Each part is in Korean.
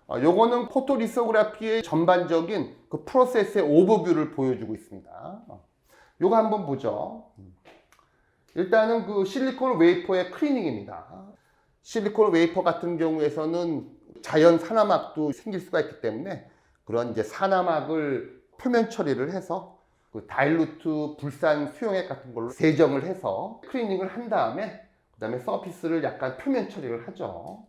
요거는 포토리소그래피의 전반적인 그 프로세스의 오버뷰를 보여주고 있습니다. 요거 한번 보죠. 일단은 그 실리콘 웨이퍼의 클리닝입니다. 실리콘 웨이퍼 같은 경우에서는 자연 산화막도 생길 수가 있기 때문에 그런 이제 산화막을 표면 처리를 해서 그 다일루트 불산 수용액 같은 걸로 세정을 해서 클리닝을 한 다음에 그다음에 서피스를 약간 표면 처리를 하죠.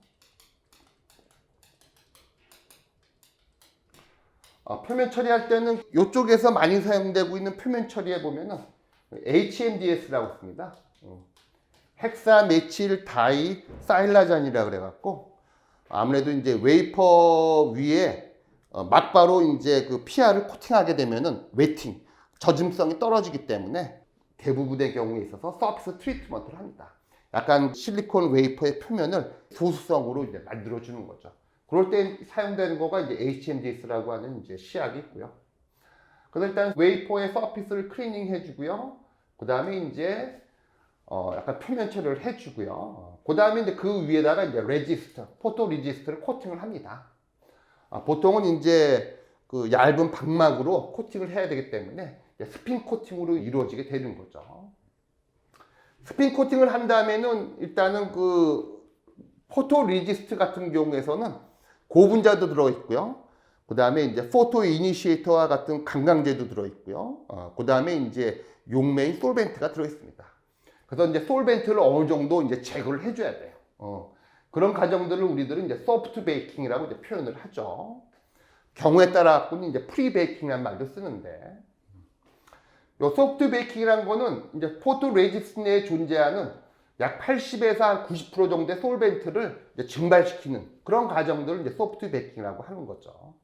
표면 처리할 때는 이쪽에서 많이 사용되고 있는 표면 처리에 보면은 HMDS라고 씁니다. 헥사 메칠 다이 사일라잔이라 그래갖고 아무래도 이제 웨이퍼 위에 막바로 이제 그 PR을 코팅하게 되면은 웨팅, 젖음성이 떨어지기 때문에 대부분의 경우에 있어서 서피스 트리트먼트를 합니다. 약간 실리콘 웨이퍼의 표면을 소수성으로 이제 만들어주는 거죠. 그럴 때 사용되는 거가 이제 HMDS라고 하는 이제 시약이 있고요. 그래서 일단 웨이퍼의 서피스를 클리닝 해주고요. 그 다음에 이제 약간 표면 처리를 해주고요. 그 다음에 이제 그 위에다가 이제 레지스터, 포토 레지스터를 코팅을 합니다. 보통은 이제 그 얇은 방막으로 코팅을 해야 되기 때문에 스핀 코팅으로 이루어지게 되는 거죠. 스핀 코팅을 한 다음에는 일단은 그 포토 레지스트 같은 경우에서는 고분자도 들어있고요. 그 다음에 이제 포토 이니시에이터와 같은 강강제도 들어있고요. 그 다음에 이제 용매인 솔벤트가 들어있습니다. 그래서 이제 솔벤트를 어느 정도 이제 제거를 해줘야 돼요. 그런 과정들을 우리들은 이제 소프트 베이킹이라고 이제 표현을 하죠. 경우에 따라서는 이제 프리 베이킹이라는 말도 쓰는데, 요 소프트 베이킹이라는 거는 이제 포토 레지스트 내에 존재하는 약 80에서 한 90% 정도의 솔벤트를 이제 증발시키는 그런 과정들을 이제 소프트 베이킹이라고 하는 거죠.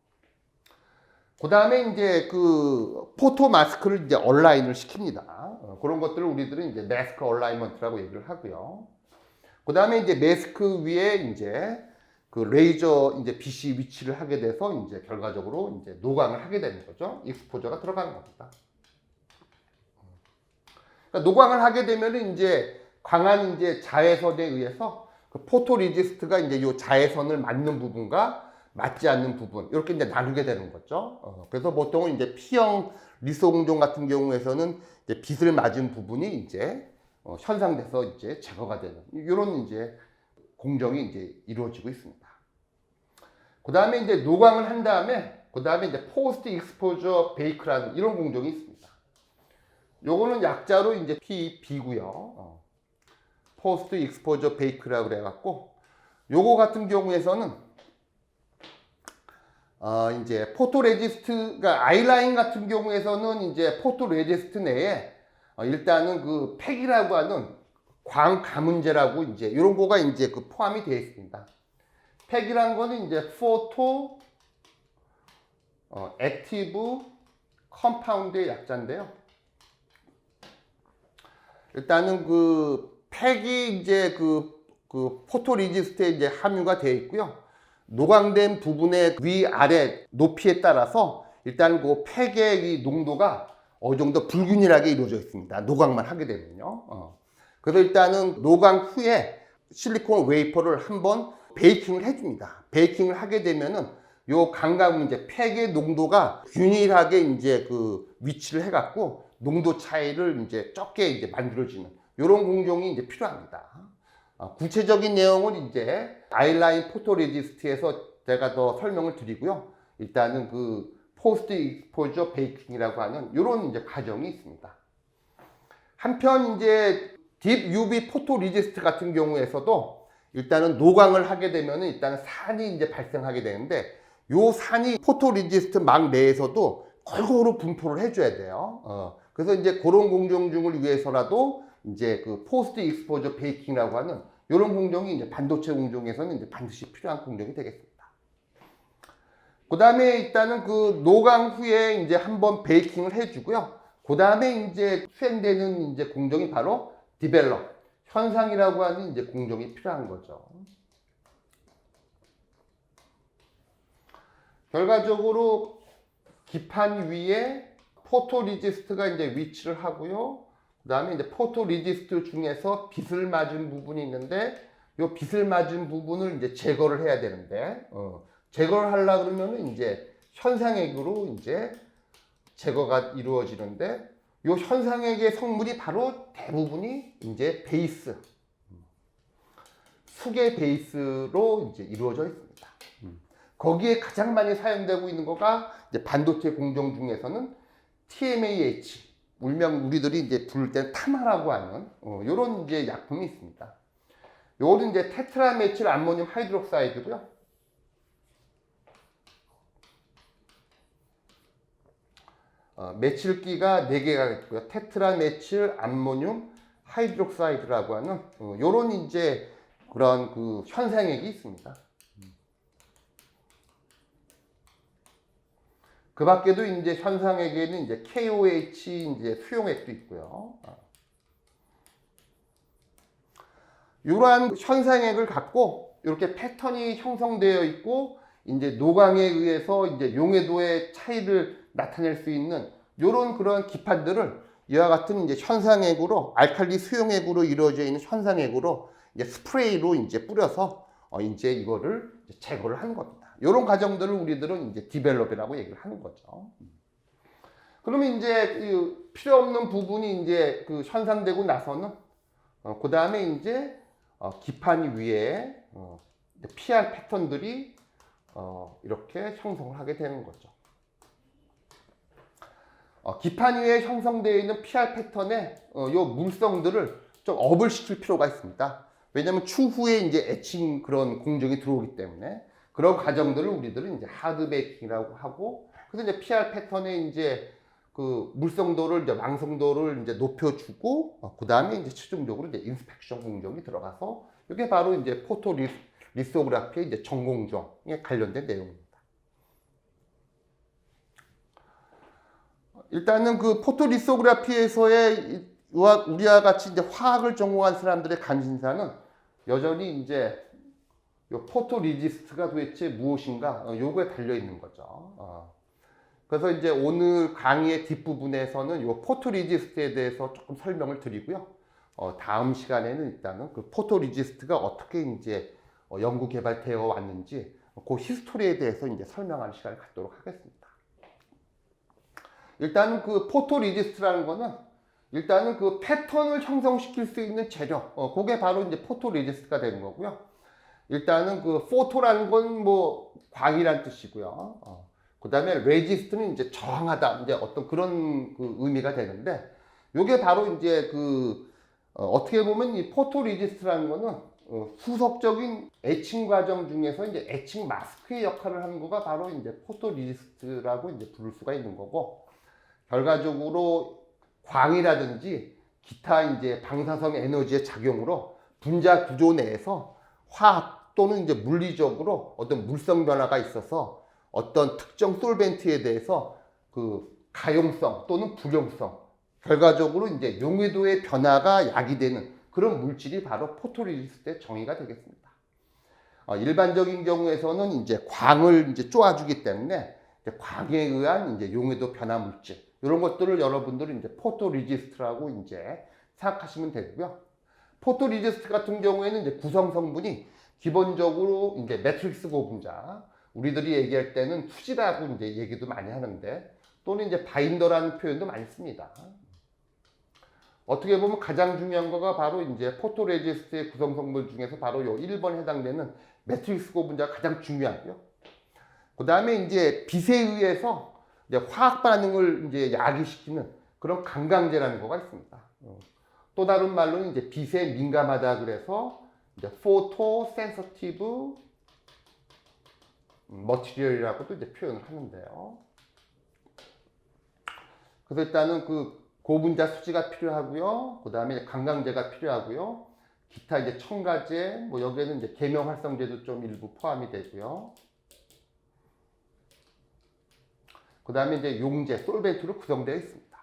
그 다음에 이제 그 포토 마스크를 이제 얼라인을 시킵니다. 그런 것들을 우리들은 이제 마스크 얼라인먼트라고 얘기를 하고요. 그 다음에 이제 마스크 위에 이제 그 레이저 이제 빛이 위치를 하게 돼서 이제 결과적으로 이제 노광을 하게 되는 거죠. 익스포저가 들어가는 겁니다. 그러니까 노광을 하게 되면은 이제 강한 이제 자외선에 의해서 그 포토 레지스트가 이제 요 자외선을 맞는 부분과 맞지 않는 부분 이렇게 이제 나누게 되는 거죠. 그래서 보통은 이제 P형 리소 공정 같은 경우에서는 이제 빛을 맞은 부분이 이제 현상돼서 이제 제거가 되는 이런 이제 공정이 이제 이루어지고 있습니다. 그 다음에 이제 노광을 한 다음에 그 다음에 이제 포스트 익스포저 베이크라는 이런 공정이 있습니다. 요거는 약자로 이제 PEB고요. 포스트 익스포저 베이크라고 그래갖고 요거 같은 경우에서는 이제 포토 레지스트가 아이라인 같은 경우에서는 이제 포토 레지스트 내에 일단은 그 팩이라고 하는 광 가문제라고 이제 이런 거가 이제 그 포함이 되어 있습니다. 팩이라는 거는 이제 포토 액티브 컴파운드의 약자인데요. 일단은 그 팩이 이제 그 포토 레지스트에 이제 함유가 되어 있고요. 노광된 부분의 위아래 높이에 따라서 일단 그 팩의 이 농도가 어느 정도 불균일하게 이루어져 있습니다. 노광만 하게 되면요. 그래서 일단은 노광 후에 실리콘 웨이퍼를 한번 베이킹을 해줍니다. 베이킹을 하게 되면은 요 강감 이제 팩의 농도가 균일하게 이제 그 위치를 해갖고 농도 차이를 이제 적게 이제 만들어지는 이런 공정이 이제 필요합니다. 구체적인 내용은 이제 아이라인 포토 레지스트에서 제가 더 설명을 드리고요. 일단은 그 포스트 익스포저 베이킹이라고 하는 이런 이제 과정이 있습니다. 한편 이제 딥 UV 포토 레지스트 같은 경우에서도 일단은 노광을 하게 되면은 일단은 산이 이제 발생하게 되는데 요 산이 포토 레지스트 망 내에서도 골고루 분포를 해줘야 돼요. 그래서 이제 그런 공정중을 위해서라도 이제 그 포스트 익스포저 베이킹이라고 하는 이런 공정이 이제 반도체 공정에서는 이제 반드시 필요한 공정이 되겠습니다. 그 다음에 일단은 그 노광 후에 이제 한번 베이킹을 해주고요. 그 다음에 이제 수행되는 이제 공정이 바로 디벨롭, 현상이라고 하는 이제 공정이 필요한 거죠. 결과적으로 기판 위에 포토 레지스트가 이제 위치를 하고요. 그 다음에 이제 포토 레지스트 중에서 빛을 맞은 부분이 있는데 이 빛을 맞은 부분을 이제 제거를 해야 되는데 제거를 하려 그러면은 이제 현상액으로 이제 제거가 이루어지는데 요 현상액의 성분이 바로 대부분이 이제 베이스, 수계 베이스로 이제 이루어져 있습니다. 거기에 가장 많이 사용되고 있는 거가 이제 반도체 공정 중에서는 TMAH, 일명 우리들이 이제 부를 때 타마라고 하는 요런 이제 약품이 있습니다. 요거는 이제 테트라메칠 암모늄 하이드록사이드고요. 메칠기가 4개가 있고요. 테트라메칠 암모늄 하이드록사이드라고 하는 요런 이제 그런 그 현상액이 있습니다. 그 밖에도 이제 현상액에는 이제 KOH 이제 수용액도 있고요. 이러한 현상액을 갖고 이렇게 패턴이 형성되어 있고 이제 노광에 의해서 이제 용해도의 차이를 나타낼 수 있는 이런 그런 기판들을 이와 같은 이제 현상액으로 알칼리 수용액으로 이루어져 있는 현상액으로 이제 스프레이로 이제 뿌려서 이제 이거를 제거를 하는 겁니다. 이런 과정들을 우리들은 이제 디벨롭이라고 얘기를 하는 거죠. 그러면 이제 그 필요 없는 부분이 이제 그 현상되고 나서는 그 다음에 이제 기판 위에 PR 패턴들이 이렇게 형성을 하게 되는 거죠. 기판 위에 형성되어 있는 PR 패턴에 요 물성들을 좀 업을 시킬 필요가 있습니다. 왜냐하면 추후에 이제 에칭 그런 공정이 들어오기 때문에 그런 과정들을 우리들은 이제 하드 베이킹이라고 하고, 그래서 이제 PR 패턴에 이제 그 물성도를 이제 왕성도를 이제 높여주고 그 다음에 이제 최종적으로 이제 인스펙션 공정이 들어가서 이게 바로 이제 포토 리소그래피의 이제 전공정에 관련된 내용입니다. 일단은 그 포토 리소그래피에서의 우리와 같이 이제 화학을 전공한 사람들의 관심사는 여전히 이제 요 포토 리지스트가 도대체 무엇인가 요거에 달려 있는 거죠. 그래서 이제 오늘 강의의 뒷부분에서는 요 포토 리지스트에 대해서 조금 설명을 드리고요. 다음 시간에는 일단은 그 포토 리지스트가 어떻게 이제 연구 개발되어 왔는지 그 히스토리에 대해서 이제 설명하는 시간을 갖도록 하겠습니다. 일단은 그 포토 리지스트라는 거는 일단은 그 패턴을 형성시킬 수 있는 재료, 그게 바로 이제 포토 리지스트가 되는 거고요. 일단은 그 포토라는 건 뭐 광이란 뜻이고요. 그 다음에 레지스트는 이제 저항하다, 이제 어떤 그런 그 의미가 되는데, 요게 바로 이제 그 어떻게 보면 이 포토 리지스트라는 거는 후속적인 에칭 과정 중에서 이제 에칭 마스크의 역할을 하는 거가 바로 이제 포토 리지스트라고 이제 부를 수가 있는 거고, 결과적으로 광이라든지 기타 이제 방사성 에너지의 작용으로 분자 구조 내에서 화학 또는 이제 물리적으로 어떤 물성 변화가 있어서 어떤 특정 솔벤트에 대해서 그 가용성 또는 불용성, 결과적으로 이제 용해도의 변화가 야기되는 그런 물질이 바로 포토리지스트의 정의가 되겠습니다. 일반적인 경우에서는 이제 광을 이제 쪼아주기 때문에 이제 광에 의한 이제 용해도 변화 물질, 이런 것들을 여러분들은 이제 포토리지스트라고 이제 생각하시면 되고요. 포토리지스트 같은 경우에는 이제 구성 성분이 기본적으로 이제 매트릭스 고분자, 우리들이 얘기할 때는 투지라고 이제 얘기도 많이 하는데, 또는 이제 바인더라는 표현도 많이 씁니다. 어떻게 보면 가장 중요한 거가 바로 이제 포토레지스트의 구성 성분 중에서 바로 요 1번에 해당되는 매트릭스 고분자가 가장 중요하고요. 그 다음에 이제 빛에 의해서 이제 화학 반응을 이제 야기시키는 그런 강강제라는 거가 있습니다. 또 다른 말로는 이제 빛에 민감하다 그래서 이제 포토 센서티브 머티리얼이라고도 이제 표현을 하는데요. 그래서 일단은 그 고분자 수지가 필요하고요. 그 다음에 강강제가 필요하고요. 기타 이제 첨가제, 뭐 여기에는 이제 계명 활성제도 좀 일부 포함이 되고요. 그 다음에 이제 용제, 솔벤트로 구성되어 있습니다.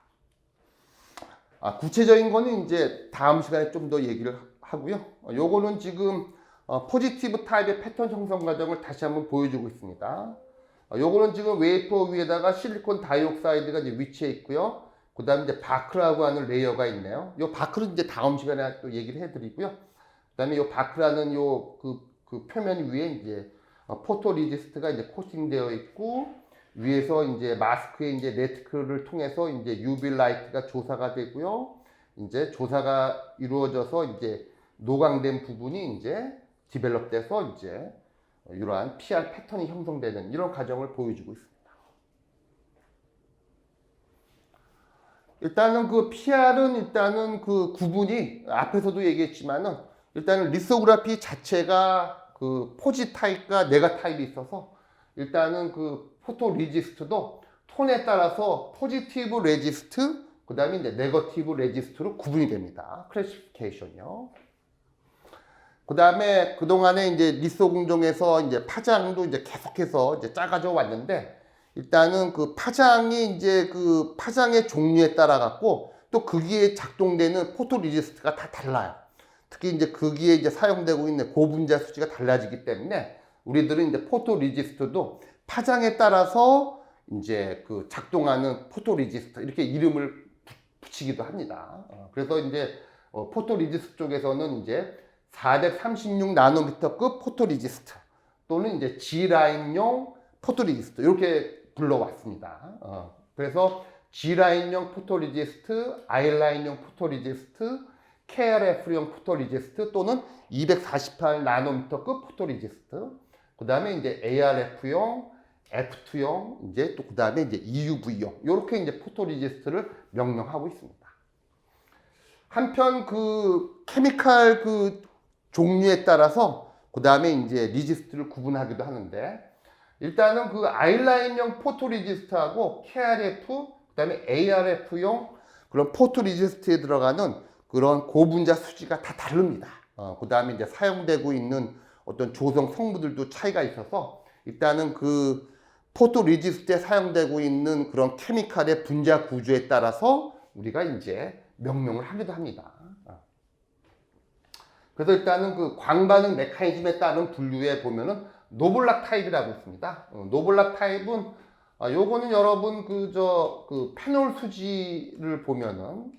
구체적인 거는 이제 다음 시간에 좀 더 얘기를 하고요. 요거는 지금 포지티브 타입의 패턴 형성 과정을 다시 한번 보여주고 있습니다. 요거는 지금 웨이퍼 위에다가 실리콘 다이옥사이드가 이제 위치해 있고요. 그 다음에 이제 바크라고 하는 레이어가 있네요. 요 바크는 이제 다음 시간에 또 얘기를 해드리고요. 그 다음에 요 바크라는 요 그 표면 위에 이제 포토 리지스트가 이제 코팅되어 있고 위에서 이제 마스크에 이제 레티클을 통해서 이제 UV 라이트가 조사가 되고요. 이제 조사가 이루어져서 이제 노광된 부분이 이제 디벨롭돼서 이제 이러한 PR 패턴이 형성되는 이런 과정을 보여주고 있습니다. 일단은 그 PR은 일단은 그 구분이 앞에서도 얘기했지만은 일단은 리소그래피 자체가 그 포지 타입과 네가 타입이 있어서 일단은 그 포토 레지스트도 톤에 따라서 포지티브 레지스트 그 다음에 이제 네거티브 레지스트로 구분이 됩니다. 클래시피케이션이요. 그 다음에 그동안에 이제 리소 공정에서 이제 파장도 이제 계속해서 이제 작아져 왔는데 일단은 그 파장이 이제 그 파장의 종류에 따라 갖고 또 거기에 작동되는 포토 레지스트가 다 달라요. 특히 이제 거기에 이제 사용되고 있는 고분자 수치가 달라지기 때문에 우리들은 이제 포토 레지스트도 파장에 따라서 이제 그 작동하는 포토 레지스트 이렇게 이름을 붙이기도 합니다. 그래서 이제 포토 레지스트 쪽에서는 이제 436 나노미터급 포토 레지스트 또는 이제 G라인용 포토 레지스트 이렇게 불러왔습니다. 그래서 G라인용 포토 레지스트, I라인용 포토 레지스트, KRF용 포토 레지스트 또는 248 나노미터급 포토 레지스트. 그 다음에 이제 ARF용, F2용, 이제 또 그 다음에 이제 EUV용 이렇게 이제 포토 레지스트를 명명하고 있습니다. 한편 그 케미칼 그 종류에 따라서 그 다음에 이제 레지스트를 구분하기도 하는데 일단은 그 아이라인용 포토 레지스트하고 KRF, 그 다음에 ARF용 그런 포토 레지스트에 들어가는 그런 고분자 수지가 다 다릅니다. 그 다음에 이제 사용되고 있는 어떤 조성 성분들도 차이가 있어서 일단은 그 포토 레지스트에 사용되고 있는 그런 케미칼의 분자 구조에 따라서 우리가 이제 명명을 하기도 합니다. 그래서 일단은 그 광반응 메커니즘에 따른 분류에 보면은 노블락 타입이라고 있습니다. 노블락 타입은 요거는 여러분 그 페놀 수지를 보면은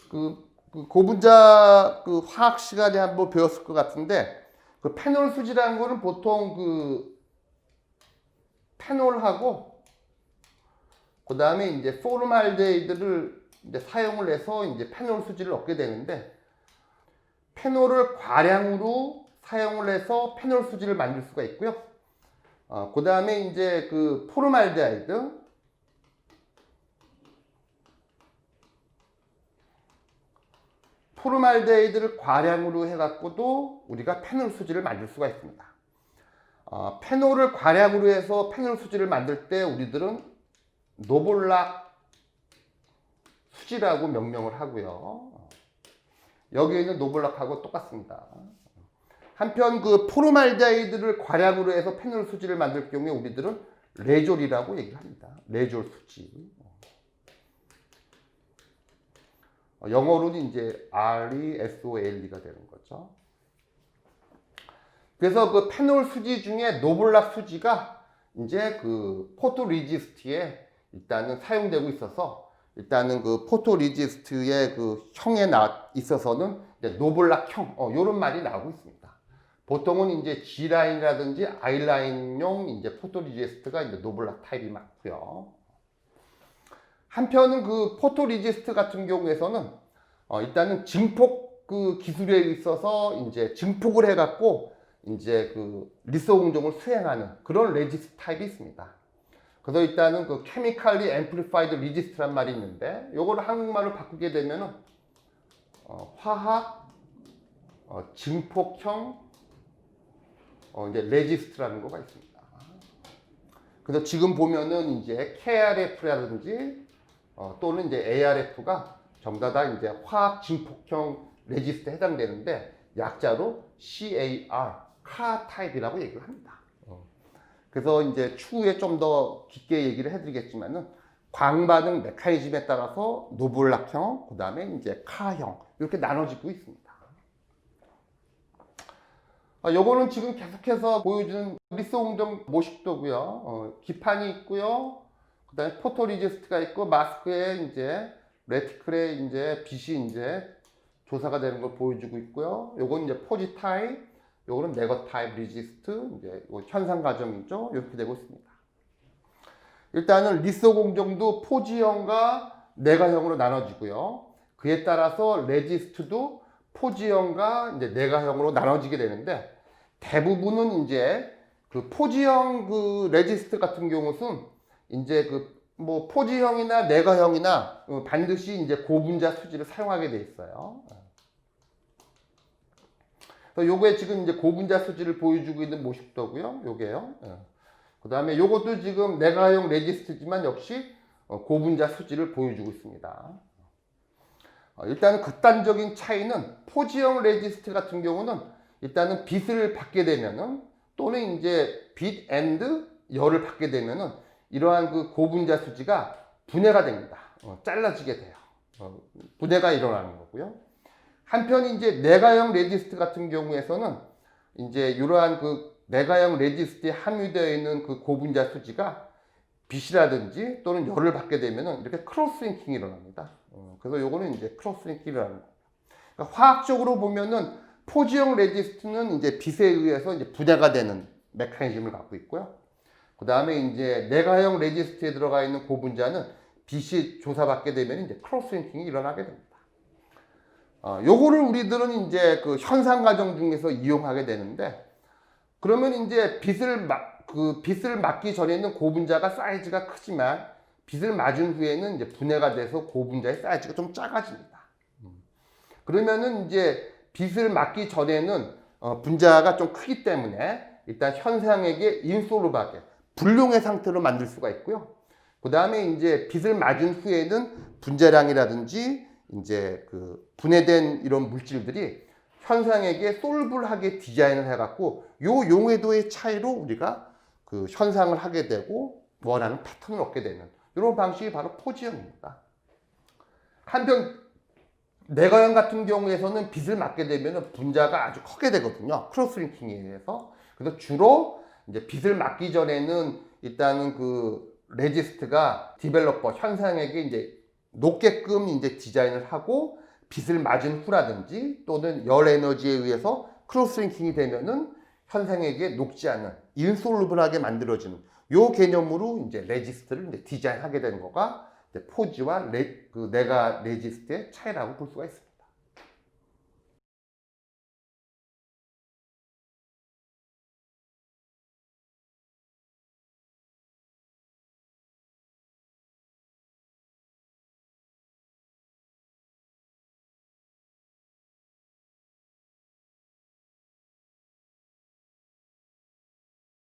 그 고분자 그 화학 시간에 한번 배웠을 것 같은데 그 페놀 수지라는 거는 보통 그 페놀하고 그 다음에 이제 포르말데히드를 이제 사용을 해서 이제 페놀 수지를 얻게 되는데 페놀을 과량으로 사용을 해서 페놀 수지를 만들 수가 있고요. 그 다음에 이제 그 포르말데히드를 과량으로 해갖고도 우리가 페놀 수지를 만들 수가 있습니다. 페놀을 과량으로 해서 페놀 수지를 만들 때 우리들은 노블락 수지라고 명명을 하고요. 여기에 있는 노블락하고 똑같습니다. 한편 그 포르말데히드를 과량으로 해서 페놀 수지를 만들 경우에 우리들은 레졸이라고 얘기를 합니다. 레졸 수지. 영어로는 이제 ReSol가 되는 거죠. 그래서 그 페놀 수지 중에 노블락 수지가 이제 그 포토 레지스트에 일단은 사용되고 있어서 일단은 그 포토 레지스트의 그 형에 있어서는 이제 노블락형 이런 말이 나오고 있습니다. 보통은 이제 G라인이라든지 I라인용 이제 포토 레지스트가 이제 노블락 타입이 많고요. 한편은 그 포토 레지스트 같은 경우에서는 일단은 증폭 그 기술에 있어서 이제 증폭을 해갖고 이제 그 리소 공정을 수행하는 그런 레지스트 타입이 있습니다. 그래서 일단은 그 케미칼리 앰플리파이드 레지스트란 말이 있는데 요거를 한국말로 바꾸게 되면은 화학 증폭형 이제 레지스트라는 거가 있습니다. 그래서 지금 보면은 이제 KRF라든지 또는 이제 ARF가 전부 다 이제 화학 증폭형 레지스트에 해당되는데 약자로 CAR, 카 타입이라고 얘기를 합니다. 그래서 이제 추후에 좀 더 깊게 얘기를 해드리겠지만은 광반응 메커니즘에 따라서 노블락형, 그 다음에 이제 카형 이렇게 나눠지고 있습니다. 요거는 지금 계속해서 보여주는 리소 공정 모식도고요. 기판이 있고요. 그 다음에 포토 레지스트가 있고 마스크에 이제 레티클에 이제 빛이 이제 조사가 되는 걸 보여주고 있고요. 요건 이제 포지 타입, 요거는 네거 타입 레지스트, 이제 현상 과정이죠. 이렇게 되고 있습니다. 일단은 리소 공정도 포지형과 네가형으로 나눠지고요. 그에 따라서 레지스트도 포지형과 이제 네가형으로 나눠지게 되는데, 대부분은 이제 그 포지형 그 레지스트 같은 경우는 이제 그 뭐 포지형이나 네가형이나 반드시 이제 고분자 수지를 사용하게 돼 있어요. 그래서 요게 지금 이제 고분자 수지를 보여주고 있는 모식도고요. 요게요. 그 다음에 요것도 지금 네가형 레지스트지만 역시 고분자 수지를 보여주고 있습니다. 일단은 극단적인 차이는 포지형 레지스트 같은 경우는 일단은 빛을 받게 되면은 또는 이제 빛 앤드 열을 받게 되면은 이러한 그 고분자 수지가 분해가 됩니다. 잘라지게 돼요. 분해가 일어나는 거고요. 한편 이제 네가형 레지스트 같은 경우에서는 이제 이러한 그 네가형 레지스트에 함유되어 있는 그 고분자 수지가 빛이라든지 또는 열을 받게 되면은 이렇게 크로스링킹이 일어납니다. 그래서 요거는 이제 크로스링킹이라는 거예요. 그러니까 화학적으로 보면은 포지형 레지스트는 이제 빛에 의해서 이제 분해가 되는 메커니즘을 갖고 있고요. 그 다음에 이제 네가형 레지스트에 들어가 있는 고분자는 빛이 조사받게 되면 이제 크로스링킹이 일어나게 됩니다. 요거를 우리들은 이제 그 현상 과정 중에서 이용하게 되는데, 그러면 이제 빛을 맞기 전에는 고분자가 사이즈가 크지만 빛을 맞은 후에는 이제 분해가 돼서 고분자의 사이즈가 좀 작아집니다. 그러면은 이제 빛을 맞기 전에는 분자가 좀 크기 때문에 일단 현상에게 인솔루하게 불용의 상태로 만들 수가 있고요. 그 다음에 이제 빛을 맞은 후에는 분자량이라든지 이제 그 분해된 이런 물질들이 현상에게 솔블하게 디자인을 해갖고 요 용해도의 차이로 우리가 그 현상을 하게 되고 원하는 패턴을 얻게 되는 이런 방식이 바로 포지형입니다. 한편 네가형 같은 경우에서는 빛을 맞게 되면 분자가 아주 크게 되거든요. 크로스링킹에 의해서. 그래서 주로 이제 빛을 맞기 전에는 일단은 그 레지스트가 디벨로퍼 현상에게 이제 높게끔 이제 디자인을 하고 빛을 맞은 후라든지 또는 열 에너지에 의해서 크로스링킹이 되면은 현상에게 녹지 않는 인솔루블하게 만들어지는 요 개념으로 이제 레지스트를 이제 디자인하게 되는 거가 이제 포지와 그 네가 레지스트의 차이라고 볼 수가 있습니다.